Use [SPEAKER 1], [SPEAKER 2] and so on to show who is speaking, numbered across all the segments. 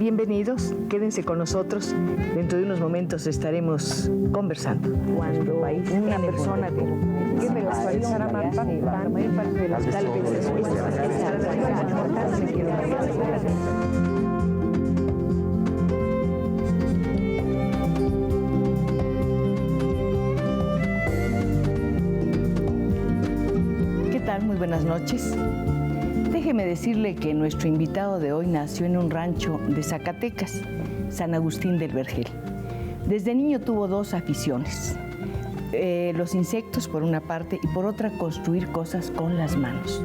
[SPEAKER 1] bienvenidos, quédense con nosotros. Dentro de unos momentos estaremos conversando.
[SPEAKER 2] Cuando una persona que relación la mayor parte de las tal vez
[SPEAKER 1] ¿Qué tal? Muy buenas noches. Déjeme decirle que nuestro invitado de hoy nació en un rancho de Zacatecas, San Agustín del Vergel. Desde niño tuvo dos aficiones, los insectos por una parte y por otra construir cosas con las manos.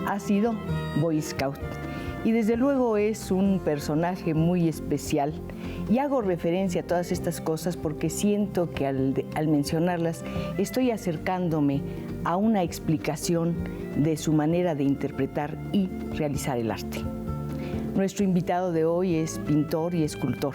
[SPEAKER 1] Ha sido Boy Scout y desde luego es un personaje muy especial. Y hago referencia a todas estas cosas porque siento que al mencionarlas estoy acercándome a una explicación de su manera de interpretar y realizar el arte. Nuestro invitado de hoy es pintor y escultor.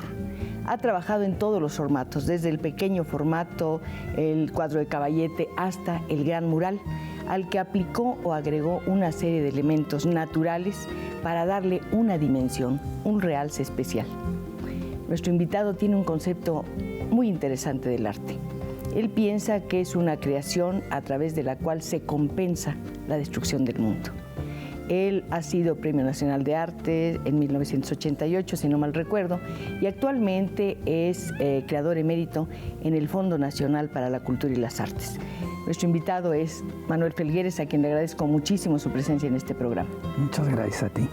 [SPEAKER 1] Ha trabajado en todos los formatos, desde el pequeño formato, el cuadro de caballete, hasta el gran mural, al que aplicó o agregó una serie de elementos naturales para darle una dimensión, un realce especial. Nuestro invitado tiene un concepto muy interesante del arte. Él piensa que es una creación a través de la cual se compensa la destrucción del mundo. Él ha sido Premio Nacional de Arte en 1988, si no mal recuerdo, y actualmente es creador emérito en el Fondo Nacional para la Cultura y las Artes. Nuestro invitado es Manuel Felgueres, a quien le agradezco muchísimo su presencia en este programa.
[SPEAKER 3] Muchas gracias a ti.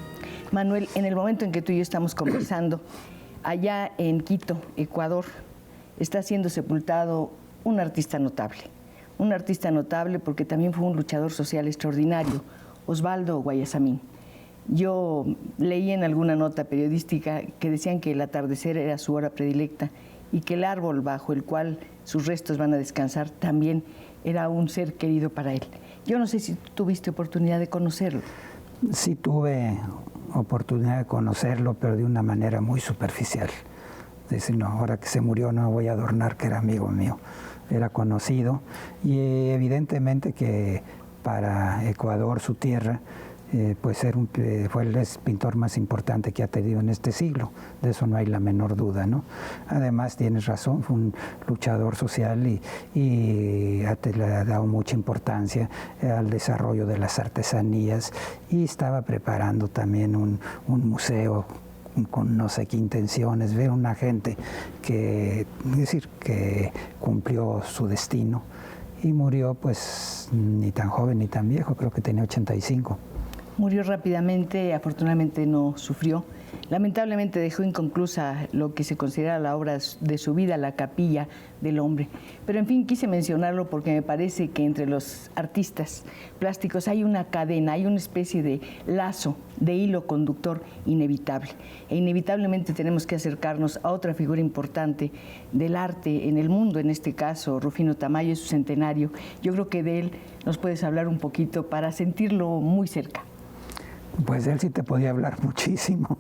[SPEAKER 1] Manuel, en el momento en que tú y yo estamos conversando, allá en Quito, Ecuador, está siendo sepultado un artista notable porque también fue un luchador social extraordinario, Osvaldo Guayasamín. Yo leí en alguna nota periodística que decían que el atardecer era su hora predilecta y que el árbol bajo el cual sus restos van a descansar también era un ser querido para él. Yo no sé si tuviste oportunidad de conocerlo.
[SPEAKER 3] Sí tuve oportunidad de conocerlo, pero de una manera muy superficial. Es decir, no, ahora que se murió no voy a adornar que era amigo mío. Era conocido y evidentemente que para Ecuador, su tierra, pues fue el pintor más importante que ha tenido en este siglo, de eso no hay la menor duda, ¿no? Además, tienes razón, fue un luchador social y le ha dado mucha importancia al desarrollo de las artesanías y estaba preparando también un museo con no sé qué intenciones, ver una gente que cumplió su destino y murió pues ni tan joven ni tan viejo, creo que tenía 85.
[SPEAKER 1] Murió rápidamente, afortunadamente no sufrió. Lamentablemente dejó inconclusa lo que se considera la obra de su vida, la Capilla del Hombre. Pero en fin, quise mencionarlo porque me parece que entre los artistas plásticos hay una cadena, hay una especie de lazo, de hilo conductor inevitable. E inevitablemente tenemos que acercarnos a otra figura importante del arte en el mundo, en este caso Rufino Tamayo, es su centenario. Yo creo que de él nos puedes hablar un poquito para sentirlo muy cerca.
[SPEAKER 3] Pues de él sí te podía hablar muchísimo,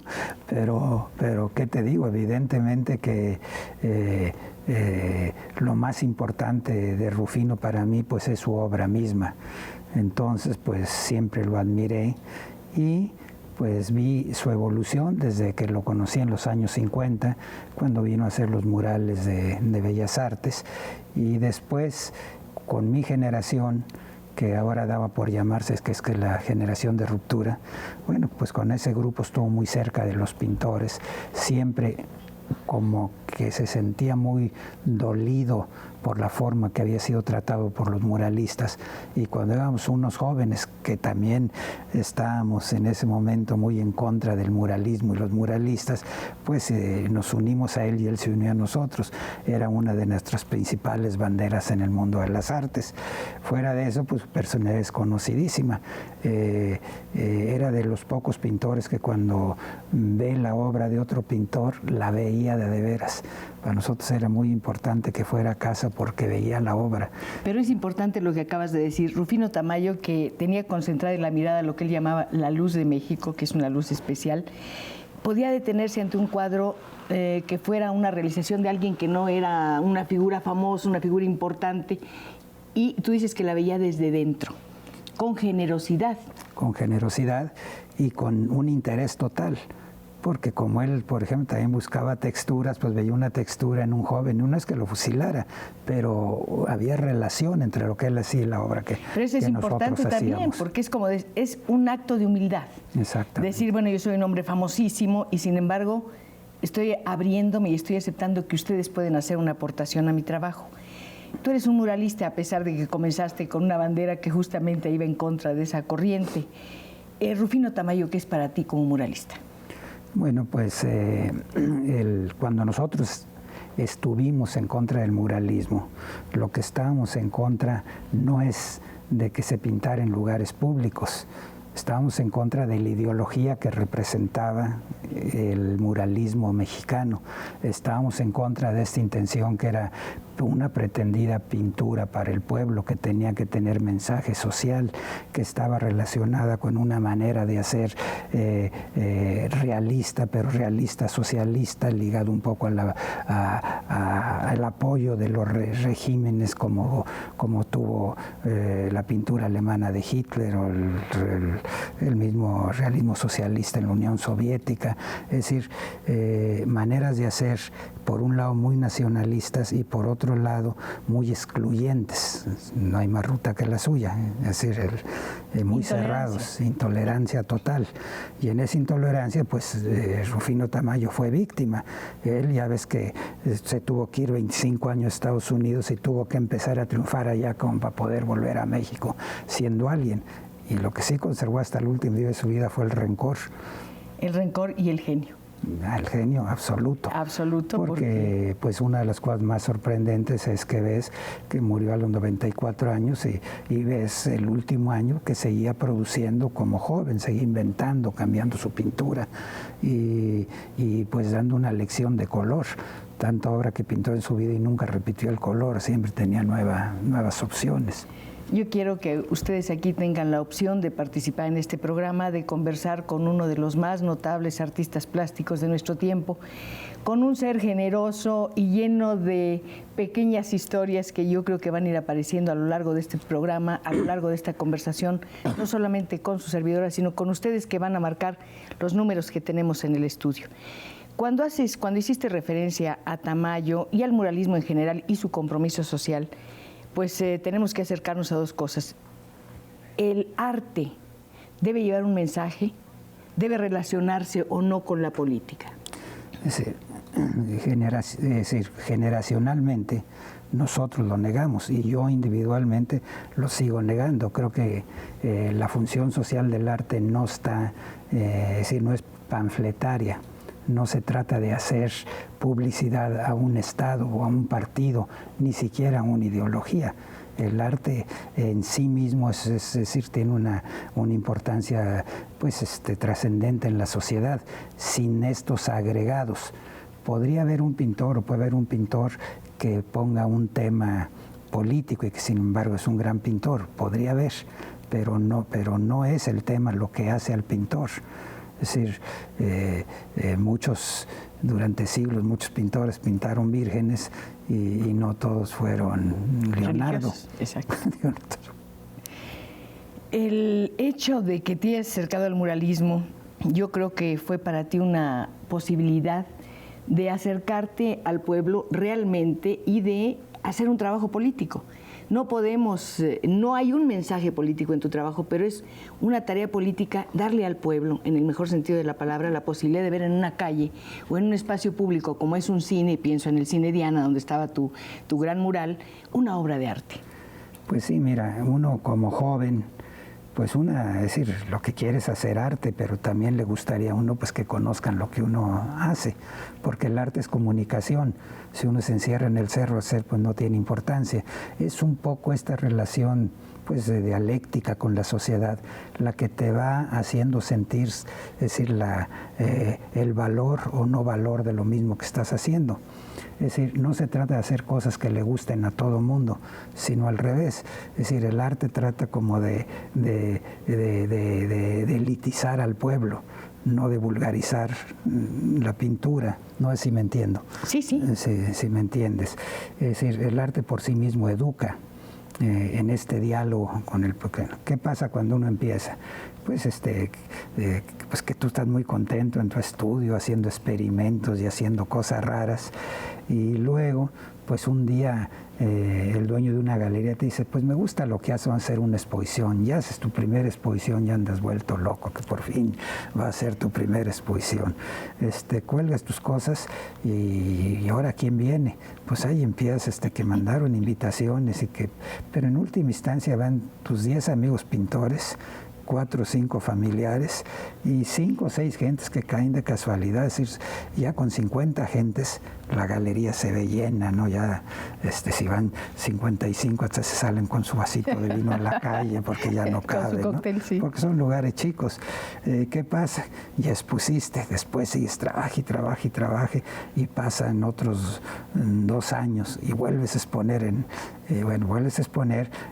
[SPEAKER 3] pero ¿qué te digo? Evidentemente que lo más importante de Rufino para mí pues es su obra misma. Entonces pues siempre lo admiré y pues vi su evolución desde que lo conocí en los años 50, cuando vino a hacer los murales de Bellas Artes, y después con mi generación, que ahora daba por llamarse, que es la generación de ruptura. Bueno, pues con ese grupo estuvo muy cerca de los pintores, siempre como que se sentía muy dolido por la forma que había sido tratado por los muralistas, y cuando éramos unos jóvenes que también estábamos en ese momento muy en contra del muralismo y los muralistas, pues nos unimos a él y él se unió a nosotros. Era una de nuestras principales banderas en el mundo de las artes. Fuera de eso, pues personalidad desconocidísima. Era de los pocos pintores que cuando ve la obra de otro pintor la veía de veras. Para nosotros era muy importante que fuera a casa porque veía la obra.
[SPEAKER 1] Pero es importante lo que acabas de decir. Rufino Tamayo, que tenía concentrada en la mirada lo que él llamaba la luz de México, que es una luz especial, podía detenerse ante un cuadro que fuera una realización de alguien que no era una figura famosa, una figura importante, y tú dices que la veía desde dentro, con generosidad.
[SPEAKER 3] Con generosidad y con un interés total. porque como él, por ejemplo, también buscaba texturas, pues veía una textura en un joven, no es que lo fusilara, pero había relación entre lo que él hacía y la obra que
[SPEAKER 1] Pero eso es importante también,
[SPEAKER 3] hacíamos.
[SPEAKER 1] porque es como es un acto de humildad.
[SPEAKER 3] Exactamente.
[SPEAKER 1] Decir, bueno, yo soy un hombre famosísimo y sin embargo estoy abriéndome y estoy aceptando que ustedes pueden hacer una aportación a mi trabajo. Tú eres un muralista, a pesar de que comenzaste con una bandera que justamente iba en contra de esa corriente. Rufino Tamayo, ¿qué es para ti como muralista?
[SPEAKER 3] Bueno, pues cuando nosotros estuvimos en contra del muralismo, lo que estábamos en contra no es de que se pintara en lugares públicos, estábamos en contra de la ideología que representaba el muralismo mexicano, estábamos en contra de esta intención que era una pretendida pintura para el pueblo que tenía que tener mensaje social, que estaba relacionada con una manera de hacer realista, pero realista socialista, ligado un poco al apoyo de los regímenes como tuvo la pintura alemana de Hitler o el mismo realismo socialista en la Unión Soviética. Es decir, maneras de hacer, por un lado muy nacionalistas y por otro lado muy excluyentes. No hay más ruta que la suya, es decir, muy cerrados, intolerancia total. Y en esa intolerancia, pues Rufino Tamayo fue víctima. Él, ya ves que se tuvo que ir 25 años a Estados Unidos y tuvo que empezar a triunfar allá para poder volver a México siendo alguien. Y lo que sí conservó hasta el último día de su vida fue el rencor.
[SPEAKER 1] El rencor y el genio.
[SPEAKER 3] El genio absoluto.
[SPEAKER 1] Absoluto.
[SPEAKER 3] Porque pues una de las cosas más sorprendentes es que ves que murió a los 94 años y ves el último año que seguía produciendo como joven, seguía inventando, cambiando su pintura y pues dando una lección de color. Tanta obra que pintó en su vida y nunca repitió el color, siempre tenía nuevas opciones.
[SPEAKER 1] Yo quiero que ustedes aquí tengan la opción de participar en este programa, de conversar con uno de los más notables artistas plásticos de nuestro tiempo, con un ser generoso y lleno de pequeñas historias que yo creo que van a ir apareciendo a lo largo de este programa, a lo largo de esta conversación, no solamente con su servidora, sino con ustedes que van a marcar los números que tenemos en el estudio. Cuando hiciste referencia a Tamayo y al muralismo en general y su compromiso social, pues tenemos que acercarnos a dos cosas. El arte debe llevar un mensaje, debe relacionarse o no con la política.
[SPEAKER 3] Es decir, generacionalmente nosotros lo negamos y yo individualmente lo sigo negando. Creo que la función social del arte no está, es decir, no es panfletaria. No se trata de hacer publicidad a un Estado o a un partido, ni siquiera a una ideología. El arte en sí mismo es decir, tiene una importancia pues, trascendente en la sociedad, sin estos agregados. Podría haber un pintor o puede haber un pintor que ponga un tema político y que sin embargo es un gran pintor, podría haber, pero no es el tema lo que hace al pintor. Es decir, durante siglos, muchos pintores pintaron vírgenes y no todos fueron Leonardo.
[SPEAKER 1] Exacto. El hecho de que te hayas acercado al muralismo, yo creo que fue para ti una posibilidad de acercarte al pueblo realmente y de hacer un trabajo político. No hay un mensaje político en tu trabajo, pero es una tarea política darle al pueblo, en el mejor sentido de la palabra, la posibilidad de ver en una calle o en un espacio público como es un cine, pienso en el Cine Diana, donde estaba tu gran mural, una obra de arte.
[SPEAKER 3] Pues sí, mira, uno como joven, pues es decir, lo que quiere es hacer arte, pero también le gustaría a uno pues que conozcan lo que uno hace, porque el arte es comunicación. Si uno se encierra en el cerro a hacer, pues no tiene importancia. Es un poco esta relación pues de dialéctica con la sociedad la que te va haciendo sentir, es decir, el valor o no valor de lo mismo que estás haciendo. Es decir, no se trata de hacer cosas que le gusten a todo mundo, sino al revés. Es decir, el arte trata como de elitizar al pueblo, no de vulgarizar la pintura. No sé si me entiendo.
[SPEAKER 1] Sí, sí.
[SPEAKER 3] Si me entiendes. Es decir, el arte por sí mismo educa. En este diálogo con el... ¿Qué pasa cuando uno empieza? pues, pues que tú estás muy contento en tu estudio, haciendo experimentos y haciendo cosas raras, y luego, pues un día el dueño de una galería te dice, pues me gusta lo que haces, va a hacer una exposición, ya haces tu primera exposición, ya andas vuelto loco, que por fin va a ser tu primera exposición. Cuelgas tus cosas y ahora ¿quién viene? Pues ahí empiezas que mandaron invitaciones, pero en última instancia van tus 10 amigos pintores, 4 o 5 familiares y 5 o 6 gentes que caen de casualidad. Es decir, ya con 50 gentes la galería se ve llena, ¿no? Ya si van 55 hasta se salen con su vasito de vino a la calle porque ya no cabe, ¿no?
[SPEAKER 1] Sí.
[SPEAKER 3] Porque son lugares chicos. ¿Qué pasa? Ya expusiste, después sigues trabaje y pasan otros 2 años y vuelves a exponer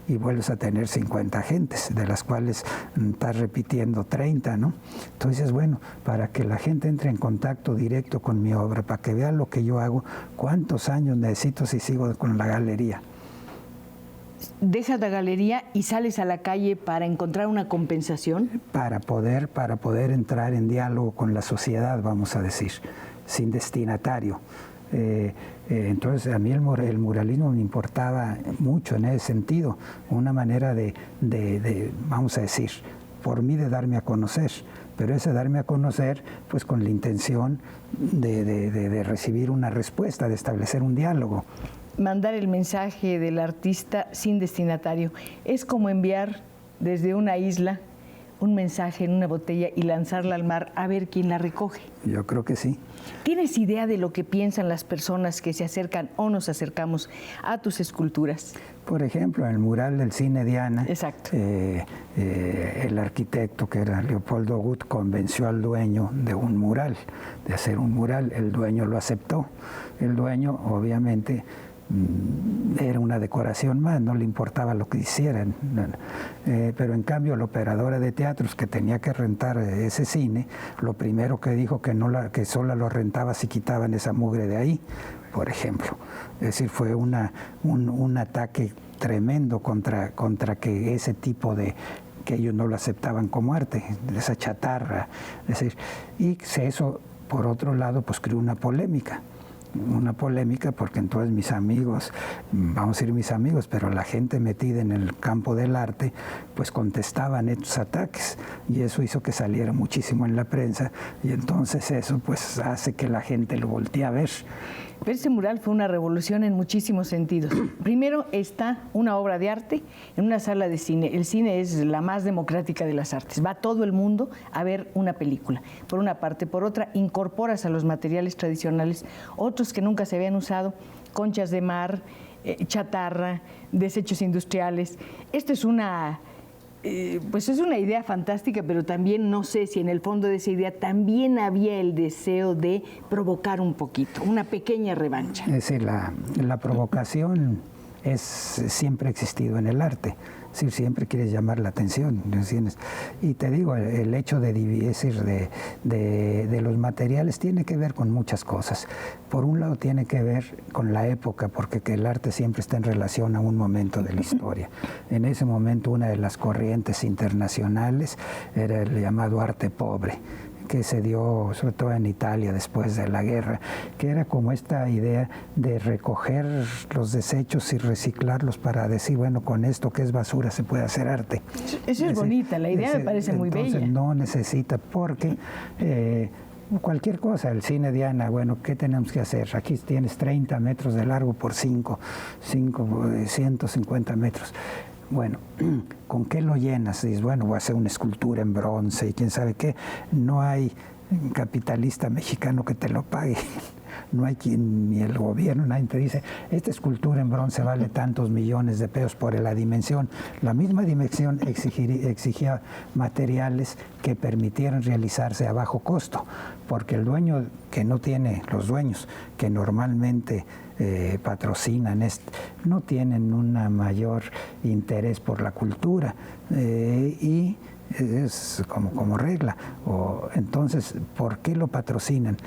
[SPEAKER 3] y vuelves a tener 50 gentes, de las cuales estás repitiendo 30, ¿no? Entonces, bueno, para que la gente entre en contacto directo con mi obra, para que vea lo que yo hago, ¿cuántos años necesito si sigo con la galería?
[SPEAKER 1] ¿Dejas la galería y sales a la calle para encontrar una compensación? Para
[SPEAKER 3] poder entrar en diálogo con la sociedad, vamos a decir, sin destinatario. Entonces a mí el muralismo me importaba mucho en ese sentido, una manera de vamos a decir, por mí de darme a conocer, pero ese darme a conocer pues con la intención de recibir una respuesta, de establecer un diálogo.
[SPEAKER 1] Mandar el mensaje del artista sin destinatario es como enviar desde una isla un mensaje en una botella y lanzarla al mar a ver quién la recoge.
[SPEAKER 3] Yo creo que sí.
[SPEAKER 1] ¿Tienes idea de lo que piensan las personas que se acercan o nos acercamos a tus esculturas?
[SPEAKER 3] Por ejemplo, en el mural del Cine Diana,
[SPEAKER 1] exacto.
[SPEAKER 3] El arquitecto, que era Leopoldo Gut, convenció al dueño de un mural, de hacer un mural. El dueño lo aceptó. El dueño, obviamente, era una decoración más, no le importaba lo que hicieran, pero en cambio la operadora de teatros que tenía que rentar ese cine, lo primero que dijo que solo lo rentaba si quitaban esa mugre de ahí, por ejemplo. Es decir, fue un ataque tremendo contra que ese tipo de que ellos no lo aceptaban como arte, esa chatarra. Es decir, y eso por otro lado pues creó una polémica porque entonces mis amigos, vamos a decir mis amigos, pero la gente metida en el campo del arte, pues contestaban estos ataques y eso hizo que saliera muchísimo en la prensa y entonces eso pues hace que la gente lo voltee a ver.
[SPEAKER 1] Pero ese mural fue una revolución en muchísimos sentidos. Primero está una obra de arte en una sala de cine. El cine es la más democrática de las artes. Va todo el mundo a ver una película. Por una parte. Por otra, incorporas a los materiales tradicionales otros que nunca se habían usado, conchas de mar, chatarra, desechos industriales. Esto es pues es una idea fantástica, pero también no sé si en el fondo de esa idea también había el deseo de provocar un poquito, una pequeña revancha.
[SPEAKER 3] Es decir, la provocación siempre ha existido en el arte. Es decir, siempre quieres llamar la atención. Y te digo, el hecho de los materiales tiene que ver con muchas cosas. Por un lado tiene que ver con la época, porque el arte siempre está en relación a un momento de la historia. En ese momento una de las corrientes internacionales era el llamado arte pobre, que se dio sobre todo en Italia después de la guerra, que era como esta idea de recoger los desechos y reciclarlos para decir, bueno, con esto que es basura se puede hacer arte.
[SPEAKER 1] Eso es bonita, la idea me parece muy bella.
[SPEAKER 3] Entonces no necesita, porque cualquier cosa, el Cine Diana, bueno, ¿qué tenemos que hacer? Aquí tienes 30 metros de largo por 150 metros. Bueno, ¿con qué lo llenas? Dices, bueno, voy a hacer una escultura en bronce y quién sabe qué. No hay capitalista mexicano que te lo pague. No hay quien, ni el gobierno, nadie te dice, esta escultura en bronce vale tantos millones de pesos por la dimensión. La misma dimensión exigía materiales que permitieran realizarse a bajo costo, porque el dueño que no tiene, los dueños que normalmente patrocinan no tienen un mayor interés por la cultura y es como regla. Entonces, ¿por qué lo patrocinan?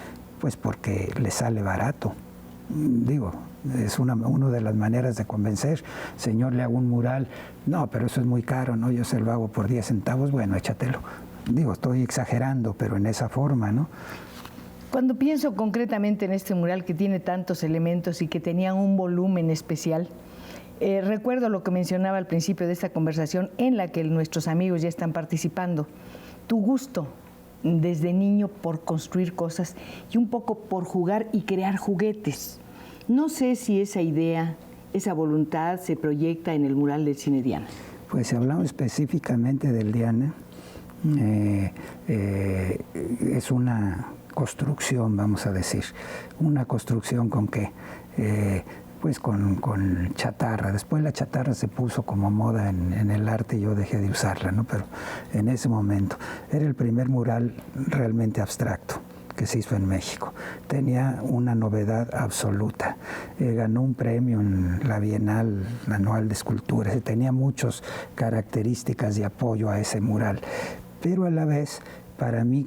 [SPEAKER 3] Pues porque les sale barato. digo, es una de las maneras de convencer. Señor, le hago un mural. No, pero eso es muy caro, ¿no? Yo se lo hago por 10 centavos. Bueno, échatelo. Digo, estoy exagerando, pero en esa forma, ¿no?
[SPEAKER 1] Cuando pienso concretamente en este mural que tiene tantos elementos y que tenía un volumen especial, recuerdo lo que mencionaba al principio de esta conversación, en la que nuestros amigos ya están participando. Tu gusto desde niño por construir cosas y un poco por jugar y crear juguetes. No sé si esa idea, esa voluntad se proyecta en el mural del Cine Diana.
[SPEAKER 3] Pues si hablamos específicamente del Diana, es una construcción, vamos a decir, una construcción con que, pues con chatarra. Después la chatarra se puso como moda en el arte y yo dejé de usarla, ¿no? Pero en ese momento era el primer mural realmente abstracto que se hizo en México. Tenía una novedad absoluta. Ganó un premio en la Bienal Anual de Esculturas y tenía muchas características de apoyo a ese mural. Pero a la vez, para mí,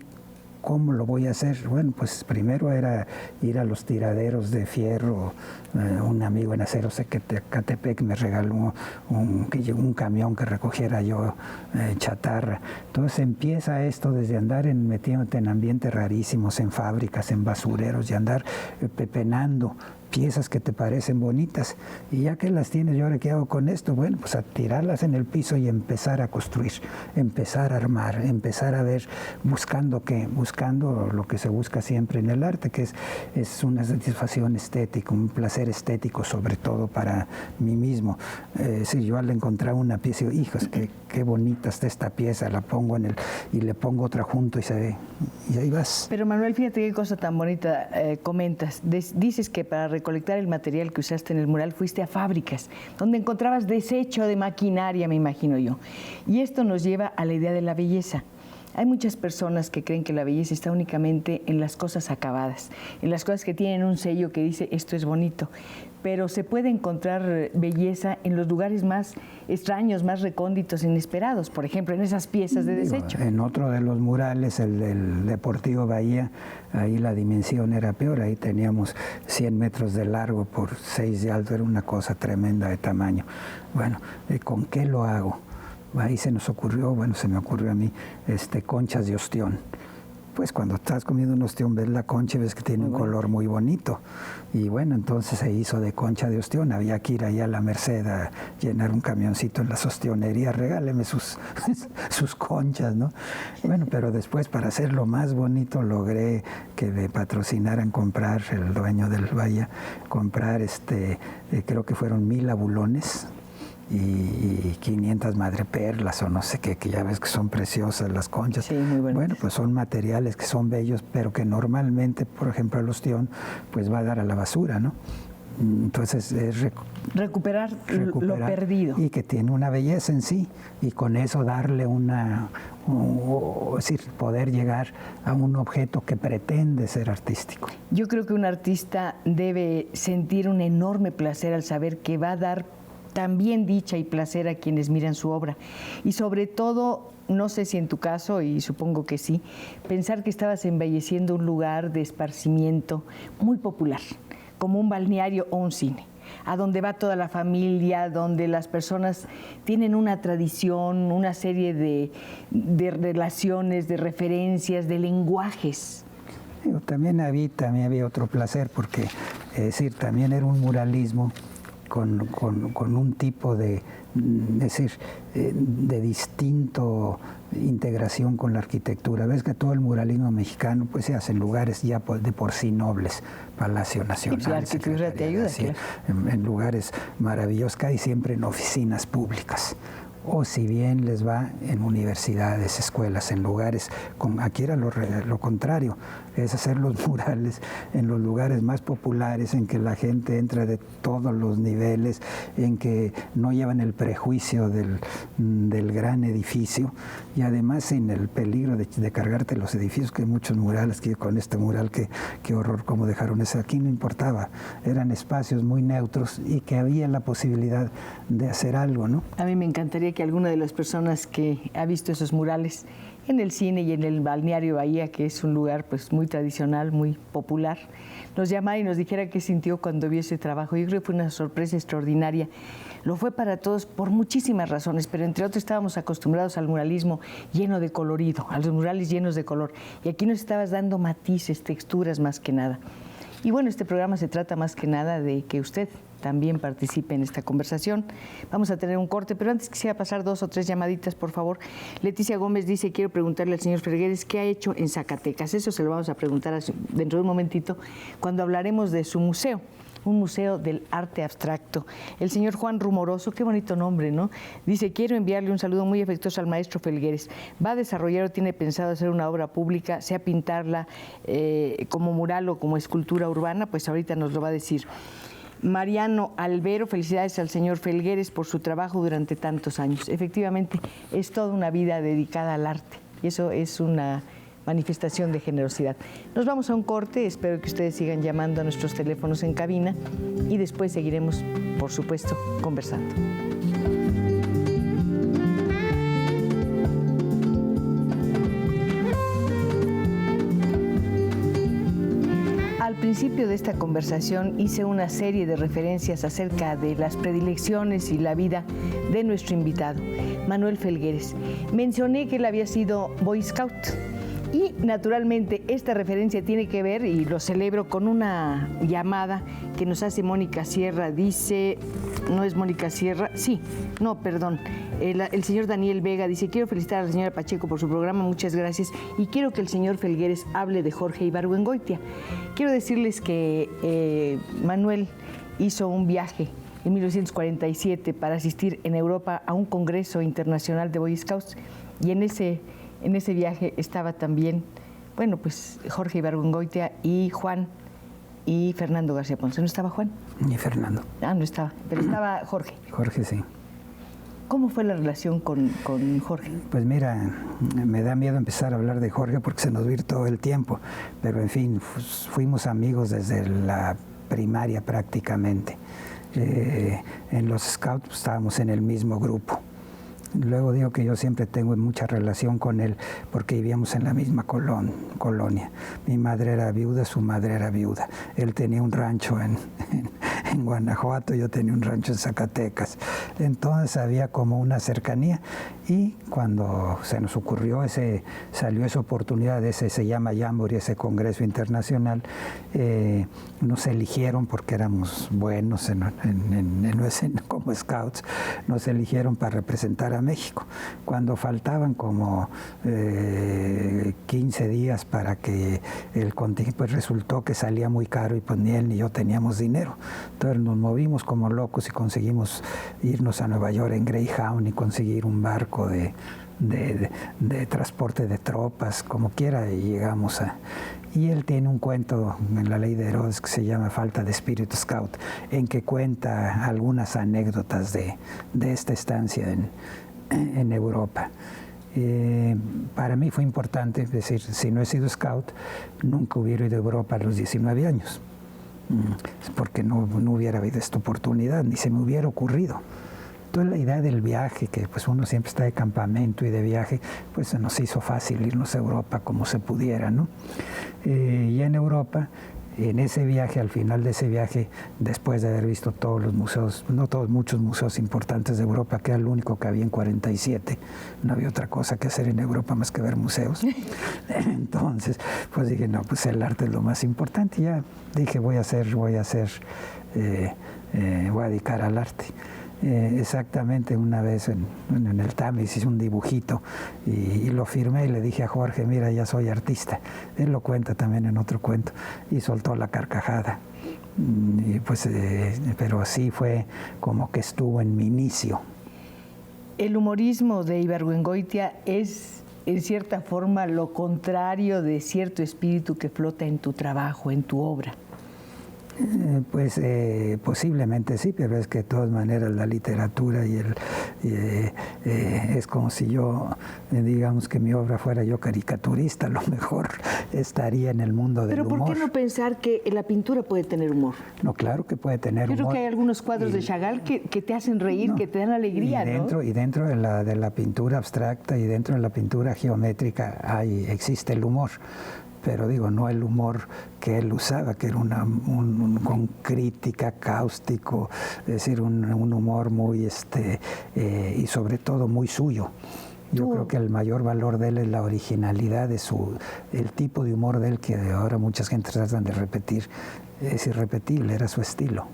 [SPEAKER 3] ¿cómo lo voy a hacer? Bueno, pues primero era ir a los tiraderos de fierro. Un amigo en Aceros Ecatepec me regaló un camión que recogiera yo chatarra. Entonces empieza esto desde andar metiéndote en ambientes rarísimos, en fábricas, en basureros, y andar pepenando piezas que te parecen bonitas, y ya que las tienes, ¿yo ahora qué hago con esto? Bueno, pues a tirarlas en el piso y empezar a construir, empezar a armar, empezar a ver, buscando lo que se busca siempre en el arte, que es una satisfacción estética, un placer estético, sobre todo para mí mismo. Si yo al encontrar una pieza, digo, hijos, qué bonita está esta pieza, la pongo y le pongo otra junto y se ve, y ahí vas.
[SPEAKER 1] Pero Manuel, fíjate qué cosa tan bonita comentas. Dices que para recolectar el material que usaste en el mural fuiste a fábricas, donde encontrabas desecho de maquinaria, me imagino yo. Y esto nos lleva a la idea de la belleza. Hay muchas personas que creen que la belleza está únicamente en las cosas acabadas, en las cosas que tienen un sello que dice esto es bonito, pero se puede encontrar belleza en los lugares más extraños, más recónditos, inesperados, por ejemplo, en esas piezas de desecho.
[SPEAKER 3] En otro de los murales, el del Deportivo Bahía, ahí la dimensión era peor, ahí teníamos 100 metros de largo por 6 de alto, era una cosa tremenda de tamaño. Bueno, ¿con qué lo hago? Ahí se me ocurrió a mí, conchas de ostión. Pues cuando estás comiendo un ostión, ves la concha y ves que tiene un color muy bonito. Y bueno, entonces se hizo de concha de ostión. Había que ir allá a la Merced a llenar un camioncito en las ostionerías, regáleme sus conchas, ¿no? Bueno, pero después, para hacerlo más bonito, logré que me patrocinaran comprar, el dueño del Bahía, creo que fueron 1000 abulones y 500 madreperlas o no sé qué, que ya ves que son preciosas las conchas.
[SPEAKER 1] Sí, muy bonitas.
[SPEAKER 3] Bueno, pues son materiales que son bellos, pero que normalmente, por ejemplo, el ostión, pues va a dar a la basura, ¿no? Entonces es
[SPEAKER 1] recuperar lo perdido.
[SPEAKER 3] Y que tiene una belleza en sí, y con eso darle es decir, poder llegar a un objeto que pretende ser artístico.
[SPEAKER 1] Yo creo que un artista debe sentir un enorme placer al saber que va a dar también dicha y placer a quienes miran su obra. Y sobre todo, no sé si en tu caso, y supongo que sí, pensar que estabas embelleciendo un lugar de esparcimiento muy popular, como un balneario o un cine, a donde va toda la familia, donde las personas tienen una tradición, una serie de relaciones, de referencias, de lenguajes.
[SPEAKER 3] También había otro placer, porque es decir, también era un muralismo con un tipo de distinto integración con la arquitectura. Ves que todo el muralismo mexicano pues se hace en lugares ya de por sí nobles, Palacio Nacional.
[SPEAKER 1] Y la arquitectura te ayuda, claro.
[SPEAKER 3] En lugares maravillosos, casi siempre en oficinas públicas. O si bien les va en universidades, escuelas, en lugares, aquí era lo contrario, es hacer los murales en los lugares más populares, en que la gente entra de todos los niveles, en que no llevan el prejuicio del gran edificio, y además sin el peligro de cargarte los edificios, que hay muchos murales, que con este mural, qué horror cómo dejaron ese, aquí no importaba, eran espacios muy neutros y que había la posibilidad de hacer algo, ¿no?
[SPEAKER 1] A mí me encantaría que alguna de las personas que ha visto esos murales en el cine y en el balneario Bahía, que es un lugar pues muy tradicional, muy popular, nos llamara y nos dijera qué sintió cuando vio ese trabajo. Yo creo que fue una sorpresa extraordinaria. Lo fue para todos por muchísimas razones, pero entre otros estábamos acostumbrados al muralismo lleno de colorido, a los murales llenos de color. Y aquí nos estabas dando matices, texturas más que nada. Y bueno, este programa se trata más que nada de que usted también participe en esta conversación. Vamos a tener un corte, pero antes quisiera pasar 2 o 3 llamaditas, por favor. Leticia Gómez dice, quiero preguntarle al señor Felgueres qué ha hecho en Zacatecas. Eso se lo vamos a preguntar dentro de un momentito, cuando hablaremos de su museo. Un museo del arte abstracto. El señor Juan Rumoroso, qué bonito nombre, ¿no? Dice, quiero enviarle un saludo muy afectuoso al maestro Felgueres. ¿Va a desarrollar o tiene pensado hacer una obra pública, sea pintarla como mural o como escultura urbana? Pues ahorita nos lo va a decir. Mariano Albero, felicidades al señor Felgueres por su trabajo durante tantos años. Efectivamente, es toda una vida dedicada al arte y eso es una manifestación de generosidad. Nos vamos a un corte, espero que ustedes sigan llamando a nuestros teléfonos en cabina y después seguiremos, por supuesto, conversando. Al principio de esta conversación hice una serie de referencias acerca de las predilecciones y la vida de nuestro invitado, Manuel Felgueres. Mencioné que él había sido Boy Scout. Y naturalmente esta referencia tiene que ver, y lo celebro, con una llamada que nos hace Mónica Sierra. Dice, no es Mónica Sierra, sí, no, perdón, el señor Daniel Vega dice, quiero felicitar a la señora Pacheco por su programa, muchas gracias, y quiero que el señor Felgueres hable de Jorge Ibargüengoitia. Quiero decirles que Manuel hizo un viaje en 1947 para asistir en Europa a un congreso internacional de Boy Scouts, y en ese viaje estaba también, bueno, pues Jorge Ibargüengoitia y Juan y Fernando García Ponce. ¿No estaba Juan?
[SPEAKER 3] Ni Fernando.
[SPEAKER 1] Ah, no estaba, pero estaba Jorge.
[SPEAKER 3] Jorge, sí.
[SPEAKER 1] ¿Cómo fue la relación con Jorge?
[SPEAKER 3] Pues mira, me da miedo empezar a hablar de Jorge porque se nos va a ir todo el tiempo, pero en fin, fuimos amigos desde la primaria prácticamente. En los Scouts pues, estábamos en el mismo grupo. Luego digo que yo siempre tengo mucha relación con él porque vivíamos en la misma colonia. Mi madre era viuda, su madre era viuda. Él tenía un rancho en Guanajuato, yo tenía un rancho en Zacatecas. Entonces había como una cercanía y cuando se nos ocurrió salió esa oportunidad, se llama Jamboree, ese congreso internacional, nos eligieron porque éramos buenos como scouts, nos eligieron para representar a México. Cuando faltaban como 15 días para que el contingente, pues resultó que salía muy caro y pues ni él ni yo teníamos dinero. Entonces nos movimos como locos y conseguimos irnos a Nueva York en Greyhound y conseguir un barco de transporte de tropas, como quiera, y llegamos a... Y él tiene un cuento en la Ley de Herodes que se llama Falta de Espíritu Scout, en que cuenta algunas anécdotas de esta estancia en Europa. Para mí fue importante, es decir, si no he sido scout, nunca hubiera ido a Europa a los 19 años, porque no hubiera habido esta oportunidad, ni se me hubiera ocurrido. Entonces la idea del viaje, que pues uno siempre está de campamento y de viaje, pues se nos hizo fácil irnos a Europa como se pudiera, ¿no? Y en Europa, en ese viaje, al final de ese viaje, después de haber visto todos los museos, no todos, muchos museos importantes de Europa, que era el único que había en 47, no había otra cosa que hacer en Europa más que ver museos. Entonces, pues dije, no, pues el arte es lo más importante. Y ya dije, voy a dedicar al arte. Exactamente una vez en el Tamis hice un dibujito y lo firmé y le dije a Jorge, mira, ya soy artista. Él lo cuenta también en otro cuento y soltó la carcajada. Y pues, pero así fue como que estuvo en mi inicio.
[SPEAKER 1] El humorismo de Ibargüengoitia es, en cierta forma, lo contrario de cierto espíritu que flota en tu trabajo, en tu obra.
[SPEAKER 3] Posiblemente sí, pero es que de todas maneras la literatura es como si yo, digamos que mi obra fuera yo caricaturista, a lo mejor estaría en el mundo del humor.
[SPEAKER 1] Pero ¿por qué no pensar que la pintura puede tener humor?
[SPEAKER 3] No, claro que puede tener humor.
[SPEAKER 1] Yo creo que hay algunos cuadros de Chagall que te hacen reír, que te dan alegría, ¿no?
[SPEAKER 3] Y dentro de la pintura abstracta y dentro de la pintura geométrica existe el humor. Pero digo, no el humor que él usaba, que era con crítica, cáustico, es decir, un humor muy, y sobre todo muy suyo. Yo creo que el mayor valor de él es la originalidad de el tipo de humor de él que ahora muchas gentes tratan de repetir. Es irrepetible, era su estilo.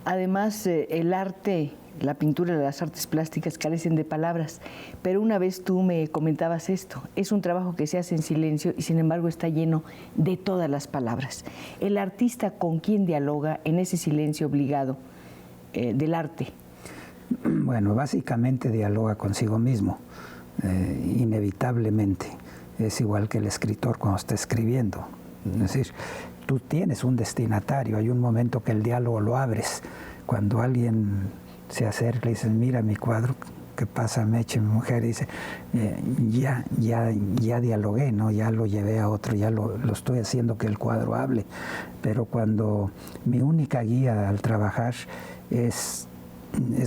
[SPEAKER 1] Además, el arte, la pintura y las artes plásticas carecen de palabras, pero una vez tú me comentabas esto, es un trabajo que se hace en silencio y sin embargo está lleno de todas las palabras. El artista con quien dialoga en ese silencio obligado del arte.
[SPEAKER 3] Bueno, básicamente dialoga consigo mismo, inevitablemente. Es igual que el escritor cuando está escribiendo. Es decir, tú tienes un destinatario, hay un momento que el diálogo lo abres. Cuando alguien se acerca y dice, mira mi cuadro, ¿qué pasa, Meche, mi mujer? Y dice, ya dialogué, ¿no? Ya lo llevé a otro, ya lo estoy haciendo que el cuadro hable. Pero cuando mi única guía al trabajar es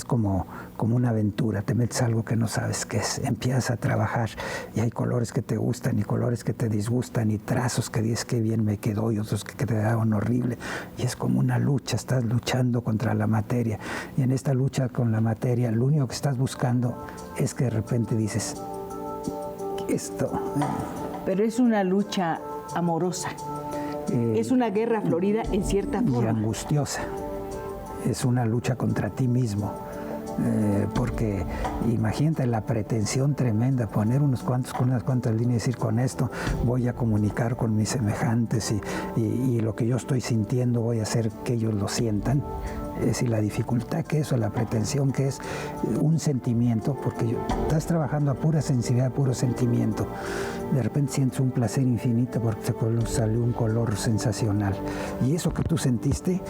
[SPEAKER 3] como una aventura, te metes algo que no sabes qué es, empiezas a trabajar y hay colores que te gustan y colores que te disgustan y trazos que dices que bien me quedó y otros que te daban horrible, y es como una lucha, estás luchando contra la materia, y en esta lucha con la materia lo único que estás buscando es que de repente dices esto.
[SPEAKER 1] Pero es una lucha amorosa, es una guerra florida en cierta forma.
[SPEAKER 3] Y angustiosa. Es una lucha contra ti mismo, porque imagínate la pretensión tremenda, poner unas cuantas líneas y decir, con esto voy a comunicar con mis semejantes y lo que yo estoy sintiendo voy a hacer que ellos lo sientan. Es decir, la dificultad que es, o la pretensión que es un sentimiento, porque estás trabajando a pura sensibilidad, a puro sentimiento. De repente sientes un placer infinito porque te salió un color sensacional. Y eso que tú sentiste,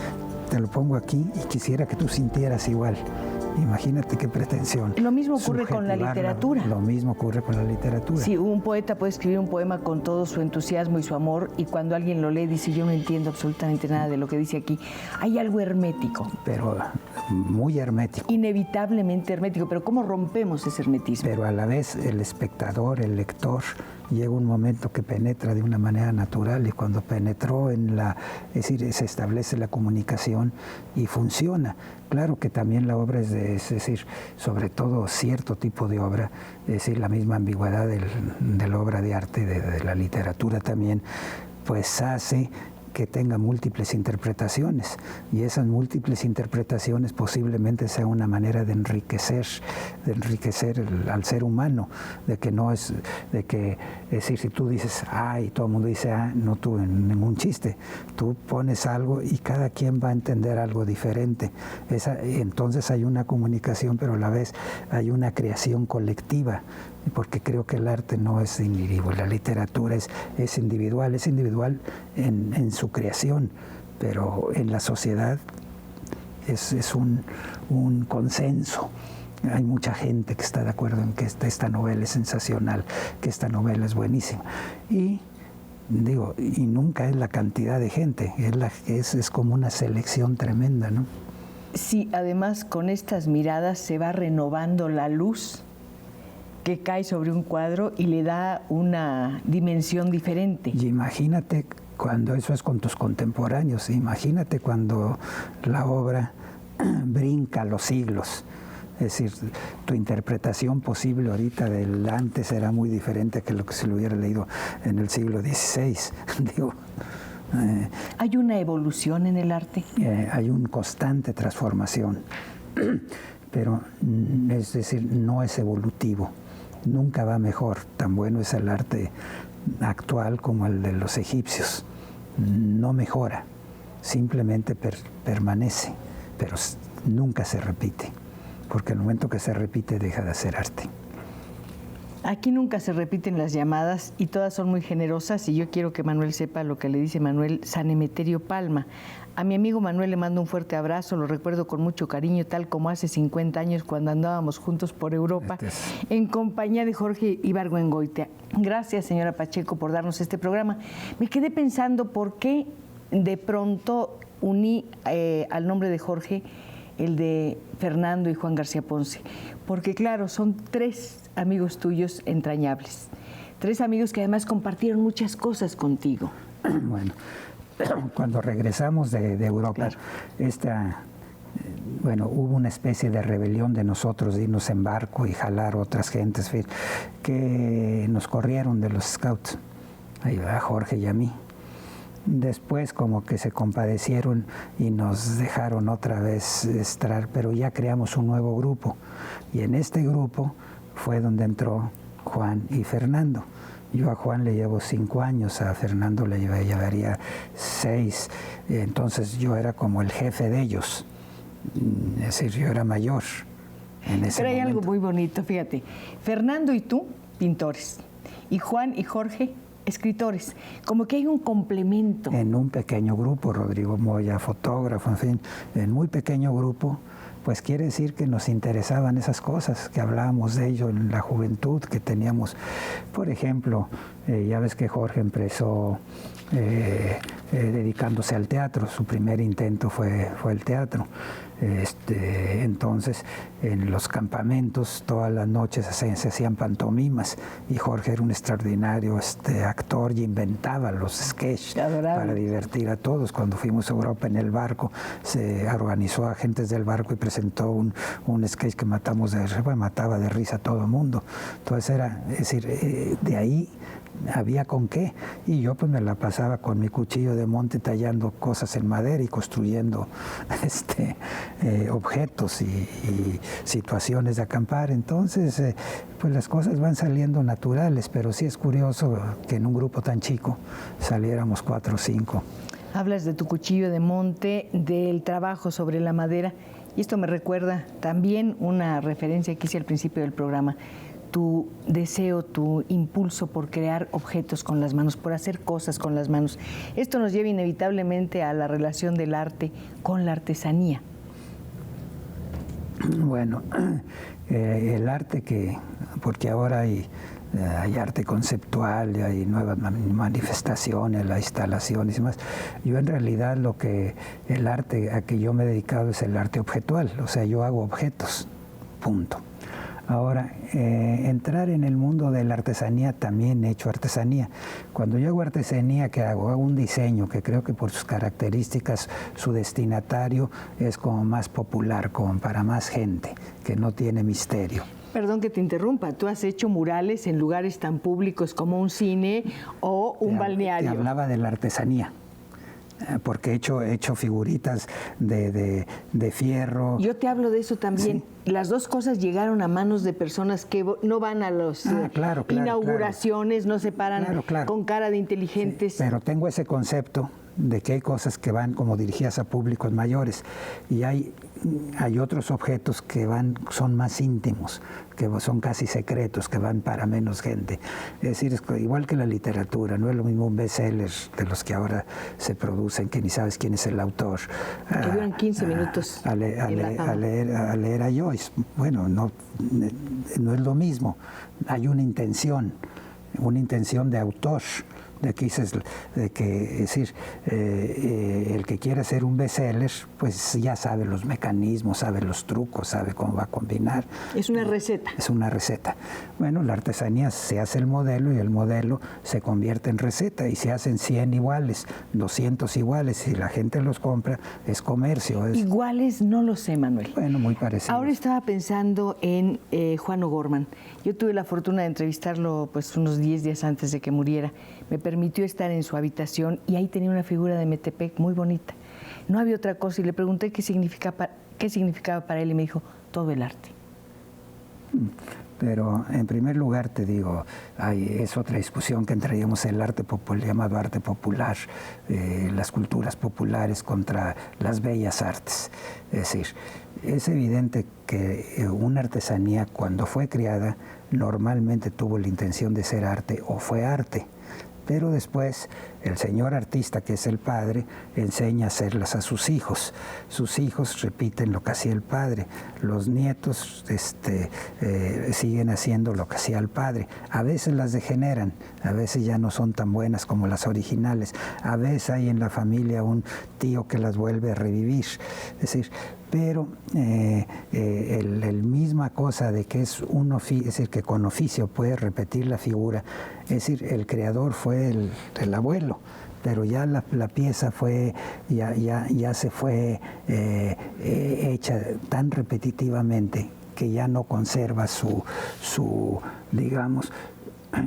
[SPEAKER 3] te lo pongo aquí y quisiera que tú sintieras igual. Imagínate qué pretensión.
[SPEAKER 1] Lo mismo ocurre con la literatura.
[SPEAKER 3] Lo mismo ocurre con la literatura.
[SPEAKER 1] Sí, un poeta puede escribir un poema con todo su entusiasmo y su amor, y cuando alguien lo lee dice, yo no entiendo absolutamente nada de lo que dice aquí. Hay algo hermético.
[SPEAKER 3] Pero muy hermético.
[SPEAKER 1] Inevitablemente hermético, pero ¿cómo rompemos ese hermetismo?
[SPEAKER 3] Pero a la vez el espectador, el lector, llega un momento que penetra de una manera natural, y cuando penetró es decir, se establece la comunicación y funciona. Claro que también la obra es decir, sobre todo cierto tipo de obra, es decir, la misma ambigüedad de la obra de arte, de la literatura también, pues hace que tenga múltiples interpretaciones, y esas múltiples interpretaciones posiblemente sea una manera de enriquecer al ser humano, es decir, si tú dices A y todo el mundo dice A, no tuve ningún chiste. Tú pones algo y cada quien va a entender algo diferente. Entonces hay una comunicación, pero a la vez hay una creación colectiva, porque creo que el arte no es individual, la literatura es individual en su creación, pero en la sociedad es un consenso. Hay mucha gente que está de acuerdo en que esta novela es sensacional, que esta novela es buenísima. Y nunca es la cantidad de gente, es como una selección tremenda, ¿no?
[SPEAKER 1] Sí, además con estas miradas se va renovando la luz que cae sobre un cuadro y le da una dimensión diferente.
[SPEAKER 3] Y imagínate cuando eso es con tus contemporáneos, imagínate cuando la obra brinca los siglos. Es decir, tu interpretación posible ahorita del antes será muy diferente que lo que se lo hubiera leído en el siglo XVI.
[SPEAKER 1] ¿Hay una evolución en el arte?
[SPEAKER 3] Hay una constante transformación, pero es decir, no es evolutivo. Nunca va mejor. Tan bueno es el arte actual como el de los egipcios. No mejora, simplemente permanece, pero nunca se repite, porque el momento que se repite deja de ser arte.
[SPEAKER 1] Aquí nunca se repiten las llamadas y todas son muy generosas, y yo quiero que Manuel sepa lo que le dice Manuel San Emeterio Palma. A mi amigo Manuel le mando un fuerte abrazo, lo recuerdo con mucho cariño, tal como hace 50 años cuando andábamos juntos por Europa en compañía de Jorge Ibargüengoitia. Gracias, señora Pacheco, por darnos este programa. Me quedé pensando por qué de pronto uní al nombre de Jorge el de Fernando y Juan García Ponce, porque claro, son 3 amigos tuyos entrañables, 3 amigos que además compartieron muchas cosas contigo.
[SPEAKER 3] Bueno, cuando regresamos de Europa, hubo una especie de rebelión de nosotros de irnos en barco y jalar otras gentes que nos corrieron de los scouts, a Jorge y a mí. Después como que se compadecieron y nos dejaron otra vez estar, pero ya creamos un nuevo grupo, y en este grupo fue donde entró Juan y Fernando. Yo a Juan le llevo 5 años, a Fernando le llevaría 6, entonces yo era como el jefe de ellos, es decir, yo era mayor en ese
[SPEAKER 1] Pero hay
[SPEAKER 3] momento.
[SPEAKER 1] algo muy bonito, fíjate, Fernando y tú, pintores, y Juan y Jorge, escritores, como que hay un complemento.
[SPEAKER 3] En un pequeño grupo, Rodrigo Moya, fotógrafo, en fin, en muy pequeño grupo, pues quiere decir que nos interesaban esas cosas, que hablábamos de ello en la juventud, que teníamos, por ejemplo, ya ves que Jorge empezó dedicándose al teatro, su primer intento fue el teatro. Entonces, en los campamentos todas las noches se hacían pantomimas, y Jorge era un extraordinario actor y inventaba los sketches para divertir a todos. Cuando fuimos a Europa en el barco, se organizó a agentes del barco y presentó un sketch que mataba de risa a todo el mundo. Entonces de ahí había con qué, y yo pues me la pasaba con mi cuchillo de monte tallando cosas en madera y construyendo objetos y situaciones de acampar. Entonces pues las cosas van saliendo naturales, pero sí es curioso que en un grupo tan chico saliéramos 4 o 5.
[SPEAKER 1] Hablas de tu cuchillo de monte, del trabajo sobre la madera, y esto me recuerda también una referencia que hice al principio del programa, tu deseo, tu impulso por crear objetos con las manos, por hacer cosas con las manos. Esto nos lleva inevitablemente a la relación del arte con la artesanía.
[SPEAKER 3] Bueno, el arte porque ahora hay arte conceptual, y hay nuevas manifestaciones, las instalaciones y más. Yo en realidad el arte a que yo me he dedicado es el arte objetual, o sea, yo hago objetos, punto. Ahora, entrar en el mundo de la artesanía, también he hecho artesanía. Cuando yo hago artesanía, ¿qué hago? Hago un diseño que creo que por sus características, su destinatario es como más popular, como para más gente, que no tiene misterio.
[SPEAKER 1] Perdón que te interrumpa, tú has hecho murales en lugares tan públicos como un cine o un balneario.
[SPEAKER 3] Te hablaba de la artesanía, porque he hecho figuritas de fierro.
[SPEAKER 1] Yo te hablo de eso también.
[SPEAKER 3] Sí.
[SPEAKER 1] Las dos cosas llegaron a manos de personas que no van a las inauguraciones, no se paran con cara de inteligentes.
[SPEAKER 3] Sí, pero tengo ese concepto de que hay cosas que van como dirigidas a públicos mayores, y hay otros objetos que son más íntimos, que son casi secretos, que van para menos gente. Es decir, igual que la literatura, no es lo mismo un bestseller de los que ahora se producen, que ni sabes quién es el autor.
[SPEAKER 1] Que duran 15 minutos.
[SPEAKER 3] A leer a Joyce. Bueno, no es lo mismo. Hay una intención de autor. Es decir, el que quiere hacer un bestseller, pues ya sabe los mecanismos, sabe los trucos, sabe cómo va a combinar.
[SPEAKER 1] Es una receta.
[SPEAKER 3] Es una receta. Bueno, la artesanía se hace el modelo y el modelo se convierte en receta, y se hacen 100 iguales, 200 iguales, y la gente los compra, es comercio.
[SPEAKER 1] Iguales no lo sé, Manuel.
[SPEAKER 3] Bueno, muy parecido.
[SPEAKER 1] Ahora estaba pensando en Juan O'Gorman. Yo tuve la fortuna de entrevistarlo pues unos 10 días antes de que muriera. Me permitió estar en su habitación y ahí tenía una figura de Metepec muy bonita. No había otra cosa, y le pregunté qué significaba para él, y me dijo, todo el arte.
[SPEAKER 3] Pero en primer lugar te digo, es otra discusión que entraríamos en el arte popular, llamado arte popular, las culturas populares contra las bellas artes. Es decir, es evidente que una artesanía, cuando fue creada, normalmente tuvo la intención de ser arte o fue arte. Pero después el señor artista, que es el padre, enseña a hacerlas a sus hijos. Sus hijos repiten lo que hacía el padre. Los nietos siguen haciendo lo que hacía el padre. A veces las degeneran, a veces ya no son tan buenas como las originales. A veces hay en la familia un tío que las vuelve a revivir. Es decir, pero el misma cosa de que es un oficio, es decir, que con oficio puede repetir la figura, es decir, el creador fue el abuelo, pero ya la pieza fue, ya se fue hecha tan repetitivamente que ya no conserva su digamos,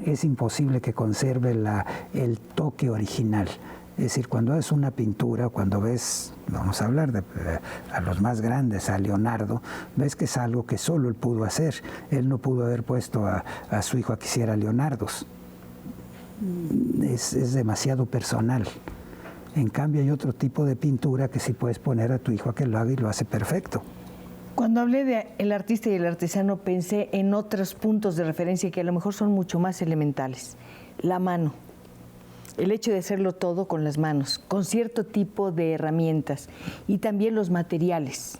[SPEAKER 3] es imposible que conserve el toque original. Es decir, cuando es una pintura, cuando ves, vamos a hablar a los más grandes, a Leonardo, ves que es algo que solo él pudo hacer. Él no pudo haber puesto a su hijo a que hiciera Leonardos. Es demasiado personal. En cambio, hay otro tipo de pintura que sí puedes poner a tu hijo a que lo haga y lo hace perfecto.
[SPEAKER 1] Cuando hablé de el artista y el artesano, pensé en otros puntos de referencia que a lo mejor son mucho más elementales. La mano. El hecho de hacerlo todo con las manos, con cierto tipo de herramientas, y también los materiales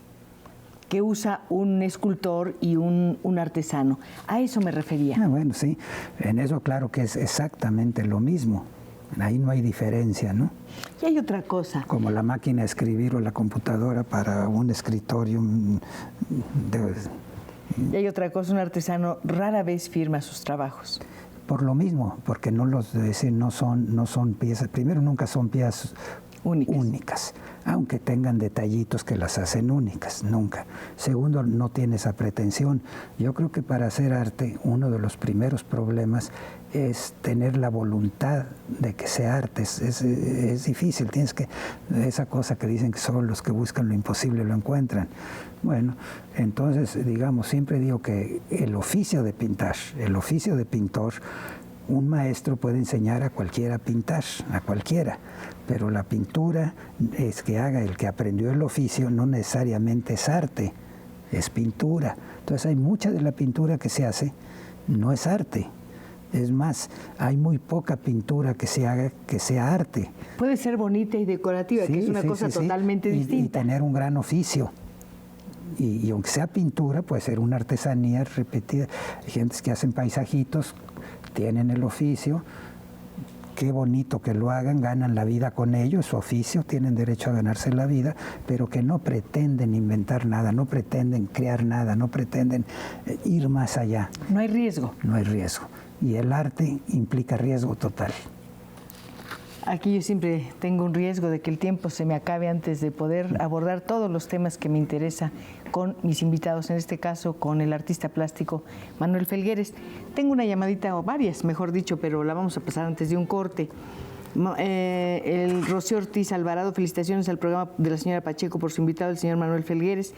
[SPEAKER 1] que usa un escultor y un artesano. A eso me refería.
[SPEAKER 3] Bueno, sí, en eso claro que es exactamente lo mismo. Ahí no hay diferencia, ¿no?
[SPEAKER 1] Y hay otra cosa.
[SPEAKER 3] Como la máquina de escribir o la computadora para un escritorio.
[SPEAKER 1] Y hay otra cosa, un artesano rara vez firma sus trabajos.
[SPEAKER 3] Por lo mismo, porque no son piezas, primero nunca son piezas únicas, aunque tengan detallitos que las hacen únicas, nunca. Segundo, no tiene esa pretensión. Yo creo que para hacer arte, uno de los primeros problemas es tener la voluntad de que sea arte. Es difícil, esa cosa que dicen que solo los que buscan lo imposible lo encuentran. Bueno, entonces, digamos, siempre digo que el oficio de pintar, el oficio de pintor, un maestro puede enseñar a cualquiera a pintar, a cualquiera, pero la pintura es que haga el que aprendió el oficio, no necesariamente es arte, es pintura. Entonces hay mucha de la pintura que se hace, no es arte. Es más, hay muy poca pintura que se haga que sea arte.
[SPEAKER 1] Puede ser bonita y decorativa, que es una cosa totalmente distinta.
[SPEAKER 3] Y tener un gran oficio. Y aunque sea pintura, puede ser una artesanía repetida. Hay gentes que hacen paisajitos, tienen el oficio, qué bonito que lo hagan, ganan la vida con ello, es su oficio, tienen derecho a ganarse la vida, pero que no pretenden inventar nada, no pretenden crear nada, no pretenden ir más allá.
[SPEAKER 1] No hay riesgo.
[SPEAKER 3] No hay riesgo. Y el arte implica riesgo total.
[SPEAKER 1] Aquí yo siempre tengo un riesgo de que el tiempo se me acabe antes de poder abordar todos los temas que me interesa con mis invitados, en este caso con el artista plástico Manuel Felgueres. Tengo una llamadita, o varias, mejor dicho, pero la vamos a pasar antes de un corte. El Rocío Ortiz Alvarado, felicitaciones al programa de la señora Pacheco por su invitado, el señor Manuel Felgueres.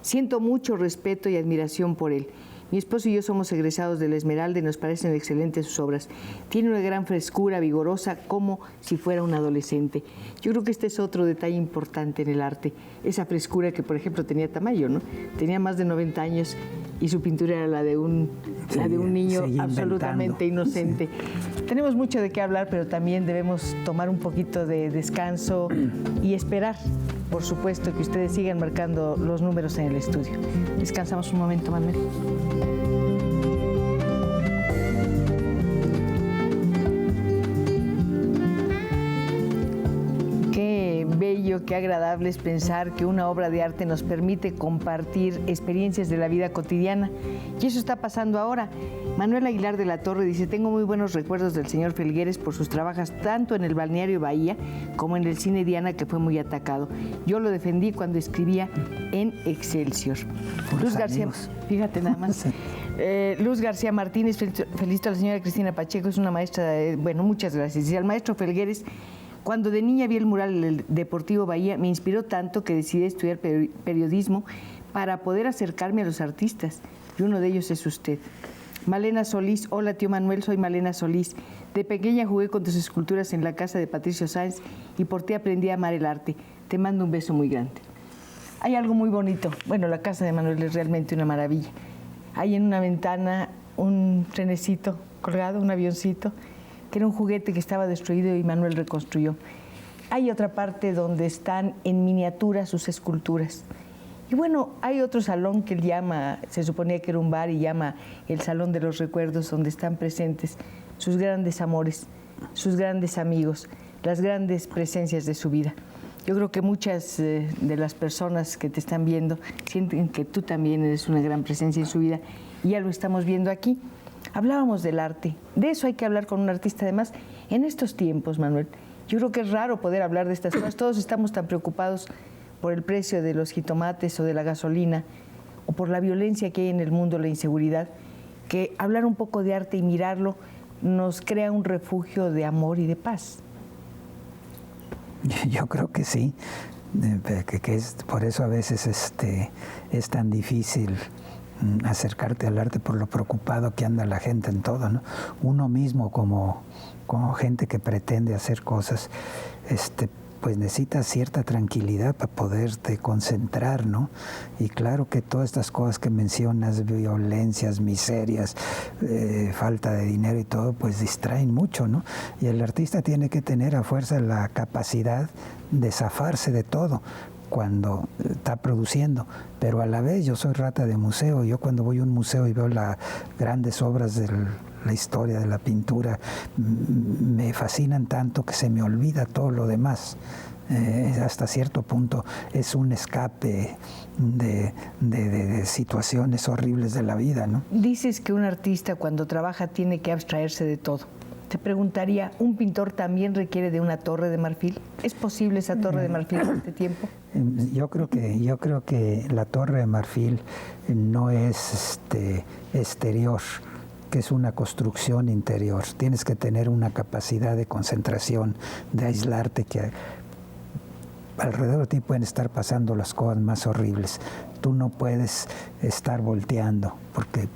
[SPEAKER 1] Siento mucho respeto y admiración por él. Mi esposo y yo somos egresados de la Esmeralda y nos parecen excelentes sus obras. Tiene una gran frescura, vigorosa, como si fuera un adolescente. Yo creo que este es otro detalle importante en el arte, esa frescura que, por ejemplo, tenía Tamayo, ¿no? Tenía más de 90 años y su pintura era la de un niño absolutamente inocente. Sí. Tenemos mucho de qué hablar, pero también debemos tomar un poquito de descanso y esperar, por supuesto, que ustedes sigan marcando los números en el estudio. Descansamos un momento, Manuel. Qué bello, qué agradable es pensar que una obra de arte nos permite compartir experiencias de la vida cotidiana. Y eso está pasando ahora. Manuel Aguilar de la Torre dice: tengo muy buenos recuerdos del señor Felgueres por sus trabajos tanto en el balneario Bahía como en el cine Diana, que fue muy atacado. Yo lo defendí cuando escribía en Excelsior. Luz García, fíjate nada más. Luz García Martínez, felicito a la señora Cristina Pacheco, es una maestra bueno, muchas gracias. Y al maestro Felgueres: cuando de niña vi el mural del Deportivo Bahía, me inspiró tanto que decidí estudiar periodismo para poder acercarme a los artistas, y uno de ellos es usted. Malena Solís: hola tío Manuel, soy Malena Solís. De pequeña jugué con tus esculturas en la casa de Patricio Sáenz y por ti aprendí a amar el arte. Te mando un beso muy grande. Hay algo muy bonito. Bueno, la casa de Manuel es realmente una maravilla. Hay en una ventana un trenecito colgado, un avioncito, que era un juguete que estaba destruido y Manuel reconstruyó. Hay otra parte donde están en miniatura sus esculturas. Y bueno, hay otro salón que él llama, se suponía que era un bar, y llama el Salón de los Recuerdos, donde están presentes sus grandes amores, sus grandes amigos, las grandes presencias de su vida. Yo creo que muchas de las personas que te están viendo sienten que tú también eres una gran presencia en su vida, y ya lo estamos viendo aquí. Hablábamos del arte, de eso hay que hablar con un artista. Además, en estos tiempos, Manuel, yo creo que es raro poder hablar de estas cosas. Todos estamos tan preocupados por el precio de los jitomates o de la gasolina, o por la violencia que hay en el mundo, la inseguridad, que hablar un poco de arte y mirarlo nos crea un refugio de amor y de paz.
[SPEAKER 3] Yo creo que sí, que es, por eso a veces es tan difícil acercarte al arte, por lo preocupado que anda la gente en todo, ¿no? Uno mismo como gente que pretende hacer cosas, pues necesitas cierta tranquilidad para poderte concentrar, ¿no? Y claro que todas estas cosas que mencionas, violencias, miserias, falta de dinero y todo, pues distraen mucho, ¿no? Y el artista tiene que tener a fuerza la capacidad de zafarse de todo cuando está produciendo, pero a la vez yo soy rata de museo. Yo cuando voy a un museo y veo las grandes obras de la historia de la pintura, me fascinan tanto que se me olvida todo lo demás. Hasta cierto punto es un escape de situaciones horribles de la vida, ¿no?
[SPEAKER 1] Dices que un artista cuando trabaja tiene que abstraerse de todo. Te preguntaría, ¿un pintor también requiere de una torre de marfil? ¿Es posible esa torre de marfil en este tiempo?
[SPEAKER 3] Yo creo que la torre de marfil no es exterior, que es una construcción interior. Tienes que tener una capacidad de concentración, de aislarte, que alrededor de ti pueden estar pasando las cosas más horribles. Tú no puedes estar volteando porque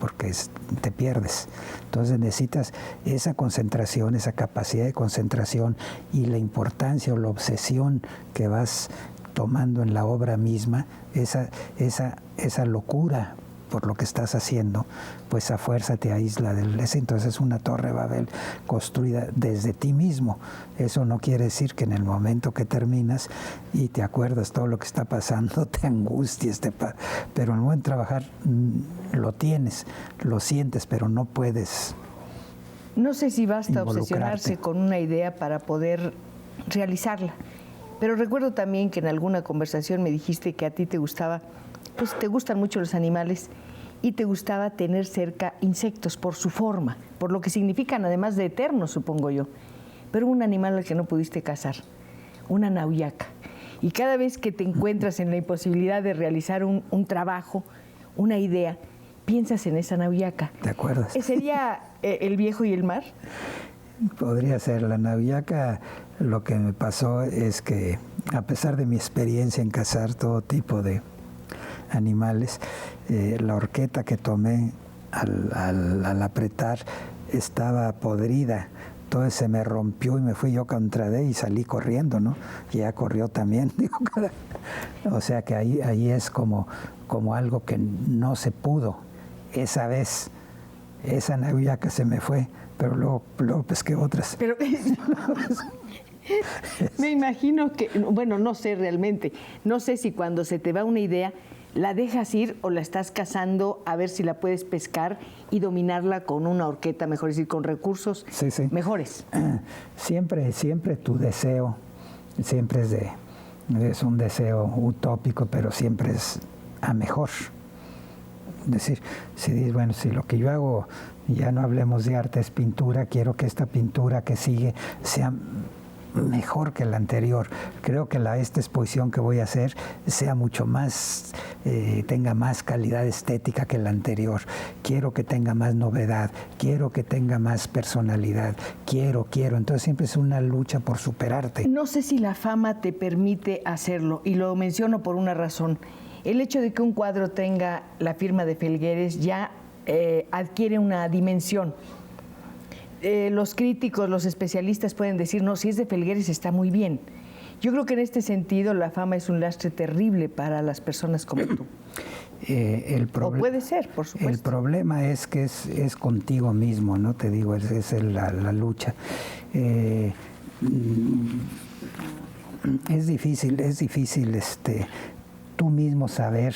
[SPEAKER 3] te pierdes. Entonces necesitas esa concentración, esa capacidad de concentración, y la importancia o la obsesión que vas tomando en la obra misma, esa locura por lo que estás haciendo, pues a fuerza te aísla del ese. Entonces es una torre Babel construida desde ti mismo. Eso no quiere decir que en el momento que terminas y te acuerdas todo lo que está pasando, te angusties, pero en el momento de trabajar lo tienes, lo sientes, pero no puedes.
[SPEAKER 1] No sé si basta obsesionarse con una idea para poder realizarla, pero recuerdo también que en alguna conversación me dijiste que a ti te gustaba, pues te gustan mucho los animales y te gustaba tener cerca insectos por su forma, por lo que significan, además de eternos, supongo yo. Pero un animal al que no pudiste cazar, una nauyaca. Y cada vez que te encuentras en la imposibilidad de realizar un trabajo, una idea, piensas en esa nauyaca.
[SPEAKER 3] ¿Te acuerdas?
[SPEAKER 1] ¿Sería El viejo y el mar?
[SPEAKER 3] Podría ser. La nauyaca, lo que me pasó es que, a pesar de mi experiencia en cazar todo tipo de animales, la horqueta que tomé al apretar estaba podrida, entonces se me rompió y me fui yo contra ella y salí corriendo, ¿no? Y ella corrió también. O sea que ahí es como algo que no se pudo esa vez. Esa nauyaca se me fue, pero luego pesqué otras.
[SPEAKER 1] Pero me imagino que, bueno, no sé realmente, no sé si cuando se te va una idea, ¿la dejas ir o la estás cazando a ver si la puedes pescar y dominarla con una horqueta, mejor decir, con recursos mejores?
[SPEAKER 3] Siempre tu deseo, siempre es un deseo utópico, pero siempre es a mejor. Es decir, si dices, bueno, si lo que yo hago, ya no hablemos de arte, es pintura, quiero que esta pintura que sigue sea mejor que la anterior. Creo que esta exposición que voy a hacer sea mucho más, tenga más calidad estética que la anterior. Quiero que tenga más novedad, quiero que tenga más personalidad, quiero. Entonces siempre es una lucha por superarte.
[SPEAKER 1] No sé si la fama te permite hacerlo, y lo menciono por una razón. El hecho de que un cuadro tenga la firma de Felgueres ya adquiere una dimensión. Los críticos, los especialistas pueden decir, no, si es de Felgueres está muy bien. Yo creo que en este sentido la fama es un lastre terrible para las personas como tú. O puede ser, por supuesto.
[SPEAKER 3] El problema es que es contigo mismo, ¿no? Te digo, es la lucha. Es difícil tú mismo saber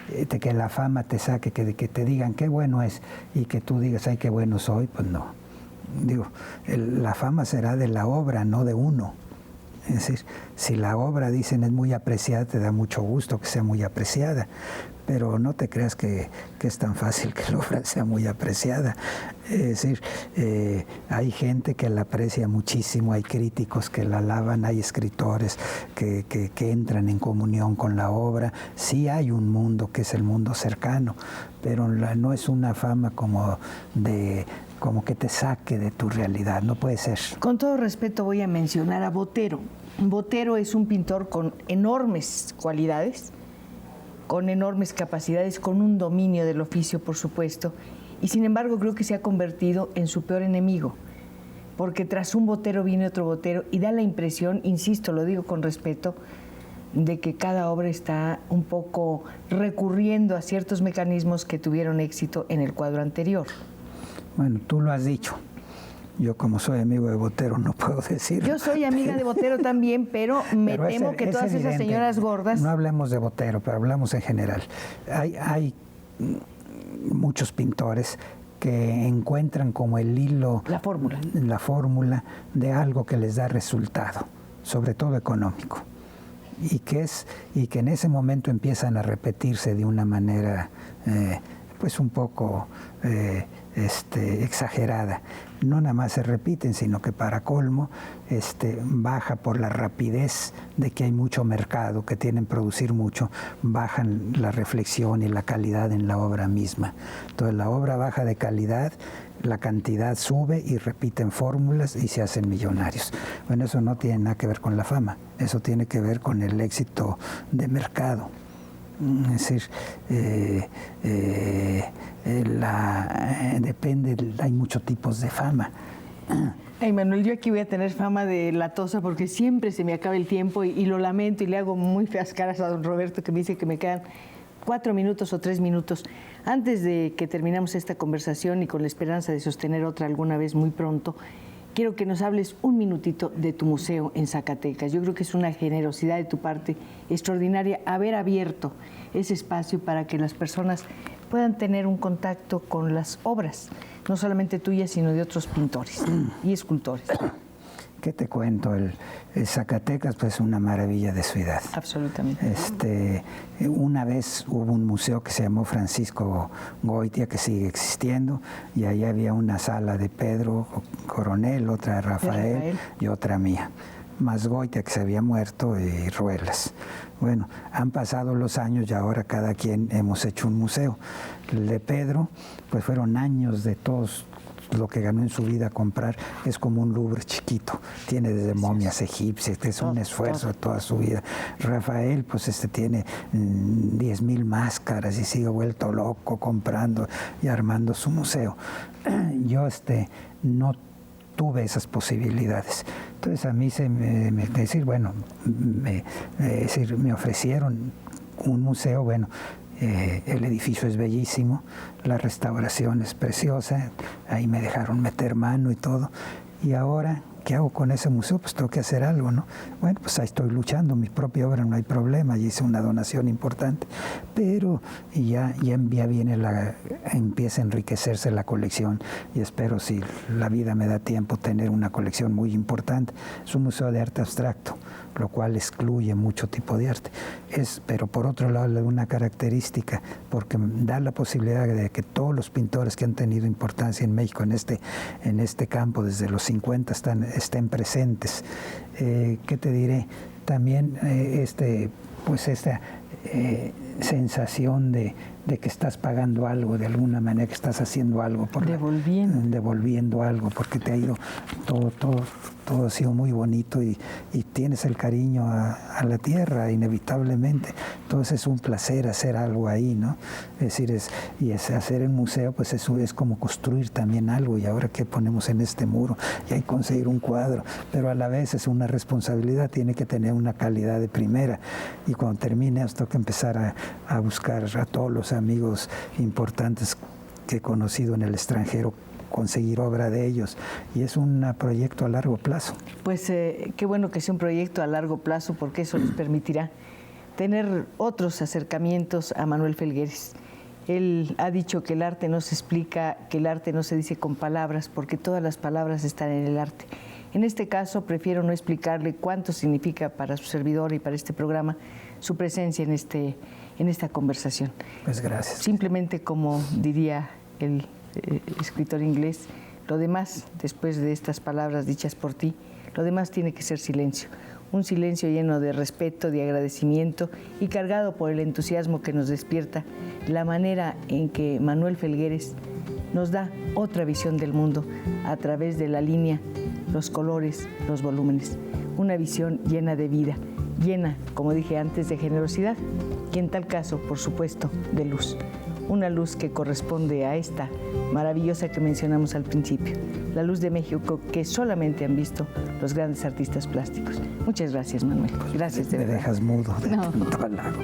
[SPEAKER 3] de que la fama te saque, que te digan qué bueno es y que tú digas, ay, qué bueno soy, pues no. Digo, la fama será de la obra, no de uno. Es decir, si la obra, dicen, es muy apreciada, te da mucho gusto que sea muy apreciada, pero no te creas que es tan fácil que la obra sea muy apreciada. Es decir, hay gente que la aprecia muchísimo, hay críticos que la alaban, hay escritores que entran en comunión con la obra. Sí hay un mundo que es el mundo cercano, pero no es una fama como que te saque de tu realidad, no puede ser.
[SPEAKER 1] Con todo respeto voy a mencionar a Botero. Botero es un pintor con enormes cualidades, con enormes capacidades, con un dominio del oficio, por supuesto, y sin embargo creo que se ha convertido en su peor enemigo, porque tras un Botero viene otro Botero y da la impresión, insisto, lo digo con respeto, de que cada obra está un poco recurriendo a ciertos mecanismos que tuvieron éxito en el cuadro anterior.
[SPEAKER 3] Bueno, tú lo has dicho. Yo, como soy amigo de Botero, no puedo decirlo.
[SPEAKER 1] Yo soy amiga de Botero también, pero me temo que todas esas señoras gordas...
[SPEAKER 3] No hablemos de Botero, pero hablamos en general. Hay muchos pintores que encuentran como el hilo...
[SPEAKER 1] La
[SPEAKER 3] fórmula de algo que les da resultado, sobre todo económico. Y que en ese momento empiezan a repetirse de una manera pues un poco exagerada. No nada más se repiten, sino que para colmo baja por la rapidez de que hay mucho mercado, que tienen que producir mucho, bajan la reflexión y la calidad en la obra misma. Entonces la obra baja de calidad, la cantidad sube y repiten fórmulas y se hacen millonarios. Bueno, eso no tiene nada que ver con la fama, eso tiene que ver con el éxito de mercado. Es decir, depende, hay muchos tipos de fama.
[SPEAKER 1] Ay, Manuel, yo aquí voy a tener fama de latosa porque siempre se me acaba el tiempo y lo lamento y le hago muy feas caras a don Roberto que me dice que me quedan 4 minutos o 3 minutos. Antes de que terminemos esta conversación y con la esperanza de sostener otra alguna vez muy pronto, quiero que nos hables un minutito de tu museo en Zacatecas. Yo creo que es una generosidad de tu parte extraordinaria haber abierto ese espacio para que las personas puedan tener un contacto con las obras, no solamente tuyas, sino de otros pintores y escultores.
[SPEAKER 3] ¿Qué te cuento? El Zacatecas pues es una maravilla de ciudad.
[SPEAKER 1] Absolutamente.
[SPEAKER 3] Una vez hubo un museo que se llamó Francisco Goitia, que sigue existiendo, y ahí había una sala de Pedro Coronel, otra de Rafael y otra mía. Más Goitia, que se había muerto, y Ruelas. Bueno, han pasado los años y ahora cada quien hemos hecho un museo. El de Pedro, pues fueron años de todos lo que ganó en su vida comprar, es como un Louvre chiquito, tiene desde momias egipcias, es un esfuerzo de toda su vida. Rafael, pues tiene 10,000 máscaras y sigue vuelto loco comprando y armando su museo. Yo no tuve esas posibilidades. Entonces a mí me ofrecieron un museo, bueno, el edificio es bellísimo, la restauración es preciosa, ahí me dejaron meter mano y todo. Y ahora, ¿qué hago con ese museo? Pues tengo que hacer algo, ¿no? Bueno, pues ahí estoy luchando, mi propia obra no hay problema, ya hice una donación importante, pero ya viene empieza a enriquecerse la colección y espero, si la vida me da tiempo, tener una colección muy importante. Es un museo de arte abstracto, lo cual excluye mucho tipo de arte. Pero por otro lado, una característica, porque da la posibilidad de que todos los pintores que han tenido importancia en México en este campo desde los 50 estén presentes. ¿Qué te diré? También sensación de que estás pagando algo, de alguna manera que estás haciendo algo. Devolviendo algo, porque te ha ido todo ha sido muy bonito y tienes el cariño a la tierra, inevitablemente. Entonces es un placer hacer algo ahí, ¿no? Es decir, hacer el museo, pues eso es como construir también algo, y ahora qué ponemos en este muro, y hay que conseguir un cuadro, pero a la vez es una responsabilidad, tiene que tener una calidad de primera, y cuando termine esto tengo que empezar a buscar a todos los amigos importantes que he conocido en el extranjero, conseguir obra de ellos, y es un proyecto a largo plazo.
[SPEAKER 1] Pues qué bueno que sea un proyecto a largo plazo, porque eso les permitirá tener otros acercamientos a Manuel Felgueres. Él ha dicho que el arte no se explica, que el arte no se dice con palabras, porque todas las palabras están en el arte. En este caso, prefiero no explicarle cuánto significa para su servidor y para este programa su presencia en esta conversación.
[SPEAKER 3] Pues gracias.
[SPEAKER 1] Simplemente, como diría el escritor inglés, lo demás, después de estas palabras dichas por ti, lo demás tiene que ser silencio. Un silencio lleno de respeto, de agradecimiento y cargado por el entusiasmo que nos despierta la manera en que Manuel Felgueres nos da otra visión del mundo a través de la línea, los colores, los volúmenes. Una visión llena de vida, llena, como dije antes, de generosidad y en tal caso, por supuesto, de luz. Una luz que corresponde a esta maravillosa que mencionamos al principio, la luz de México que solamente han visto los grandes artistas plásticos. Muchas gracias, Manuel. Gracias de verdad.
[SPEAKER 3] Me dejas mudo de tanto halago.